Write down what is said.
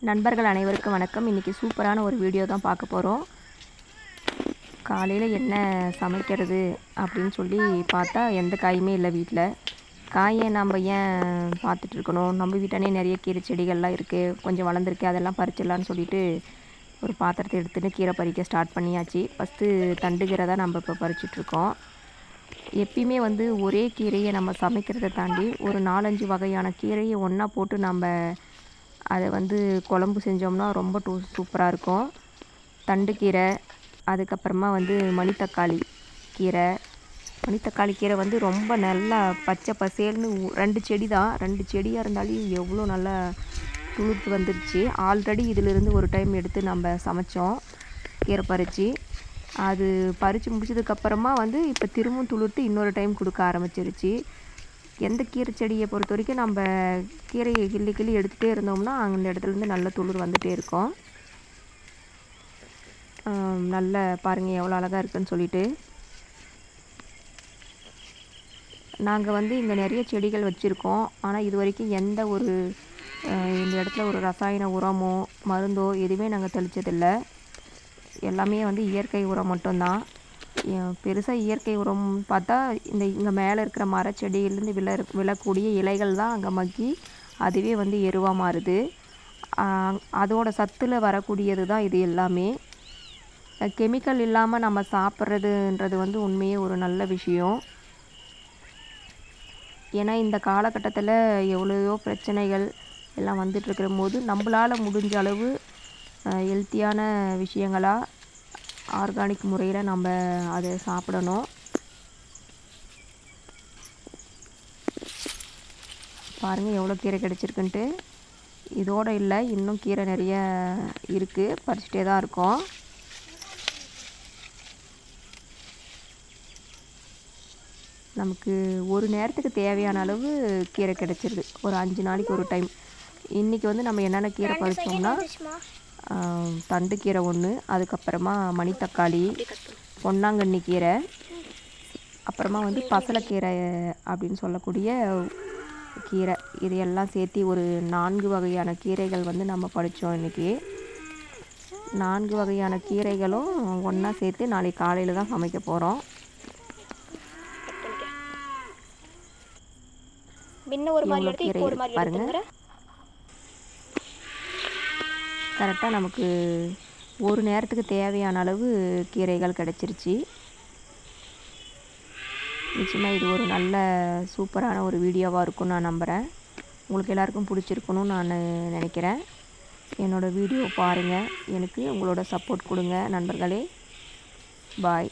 நண்பர்கள் அனைவருக்கும் வணக்கம். இன்றைக்கி சூப்பரான ஒரு வீடியோ தான் பார்க்க போகிறோம். காலையில் என்ன சமைக்கிறது அப்படின்னு சொல்லி பார்த்தா எந்த காயுமே இல்லை வீட்டில். காயை நம்ம ஏன் பார்த்துட்ருக்கணும், நம்ம வீட்டானே நிறைய கீரை செடிகள்லாம் இருக்குது, கொஞ்சம் வளர்ந்துருக்கு, அதெல்லாம் பறிச்சிடலான்னு சொல்லிட்டு ஒரு பாத்திரத்தை எடுத்துகிட்டு கீரை பறிக்க ஸ்டார்ட் பண்ணியாச்சு. ஃபஸ்ட்டு தண்டுகீரை தான் நம்ம இப்போ பறிச்சிட்ருக்கோம். எப்பயுமே ஒரே கீரையை நம்ம சமைக்கிறத தாண்டி ஒரு 4-5 வகையான கீரையை ஒன்றா போட்டு நம்ம அதை குழம்பு செஞ்சோம்னா ரொம்ப சூப்பராக இருக்கும். தண்டுக்கீரை, அதுக்கப்புறமா மணித்தக்காளி கீரை. மணித்தக்காளி கீரை ரொம்ப நல்லா பச்சை பசேல்னு 2 செடி தான், 2 செடியாக இருந்தாலும் எவ்வளோ நல்லா துளுர்த்து வந்துடுச்சு. ஆல்ரெடி இதிலிருந்து ஒரு டைம் எடுத்து நம்ம சமைச்சோம் கீரை பறித்து. அது பறித்து முடிச்சதுக்கப்புறமா இப்போ திரும்பவும் துளுர்த்து இன்னொரு டைம் கொடுக்க ஆரம்பிச்சிருச்சு. எந்த கீரை செடியை பொறுத்த வரைக்கும் நம்ம கீரையை கிள்ளி எடுத்துகிட்டே இருந்தோம்னா அந்த இடத்துலேருந்து நல்ல துளிர் வந்துகிட்டே இருக்கும். நல்ல பாருங்கள் எவ்வளோ அழகாக இருக்குதுன்னு சொல்லிட்டு. நாங்கள் இங்கே நிறைய செடிகள் வச்சுருக்கோம். ஆனால் இது வரைக்கும் எந்த ஒரு இந்த இடத்துல ஒரு ரசாயன உரமோ மருந்தோ எதுவுமே நாங்கள் தெளித்ததில்லை. எல்லாமே இயற்கை உரம் மட்டும்தான். பெருசாக இயற்கை உரம் பார்த்தா இங்கே மேலே இருக்கிற மரச்செடியிலேருந்து விழக்கூடிய இலைகள் தான் அங்கே மக்கி அதுவே எருவாக மாறுது. அதோட சத்தில் வரக்கூடியது தான் இது எல்லாமே. கெமிக்கல் இல்லாமல் நம்ம சாப்பிட்றதுன்றது உண்மையே ஒரு நல்ல விஷயம். ஏன்னா இந்த காலகட்டத்தில் எவ்வளவோ பிரச்சனைகள் எல்லாம் வந்துட்டுருக்கிற போது நம்மளால் முடிஞ்ச அளவு ஹெல்த்தியான விஷயங்களாக ஆர்கானிக் முறையில் நம்ம அதை சாப்பிடணும். பாருங்கள் எவ்வளோ கீரை கிடச்சிருக்குன்ட்டு. இதோடு இல்லை, இன்னும் கீரை நிறைய இருக்குது, பறிச்சிட்டே தான் இருக்கோம். நமக்கு ஒரு நேரத்துக்கு தேவையான அளவு கீரை கிடச்சிருது, ஒரு 5 நாளைக்கு ஒரு டைம். இன்றைக்கி நம்ம என்னென்ன கீரை பறிச்சோம்னா தண்டுக்கீரை 1, அதுக்கப்புறமா மணித்தக்காளி, பொன்னாங்கண்ணி கீரை, அப்புறமா பசலைக்கீரை அப்படின்னு சொல்லக்கூடிய கீரை. இதையெல்லாம் சேர்த்து ஒரு 4 வகையான கீரைகள் நம்ம பறித்தோம் இன்றைக்கி. 4 வகையான கீரைகளும் ஒன்றா சேர்த்து நாளைக்கு காலையில் தான் சமைக்க போகிறோம். கீரை பாருங்கள், கரெக்டாக நமக்கு ஒரு நேரத்துக்கு தேவையான அளவு கீரைகள் கிடச்சிருச்சு. நிச்சயமாக இது ஒரு நல்ல சூப்பரான ஒரு வீடியோவாக இருக்கும்னு நான் நம்புகிறேன். உங்களுக்கு எல்லாருக்கும் பிடிச்சிருக்கணும்னு நான் நினைக்கிறேன். என்னோடய வீடியோ பாருங்கள், எனக்கு உங்களோட சப்போர்ட் கொடுங்க நண்பர்களே. பாய்.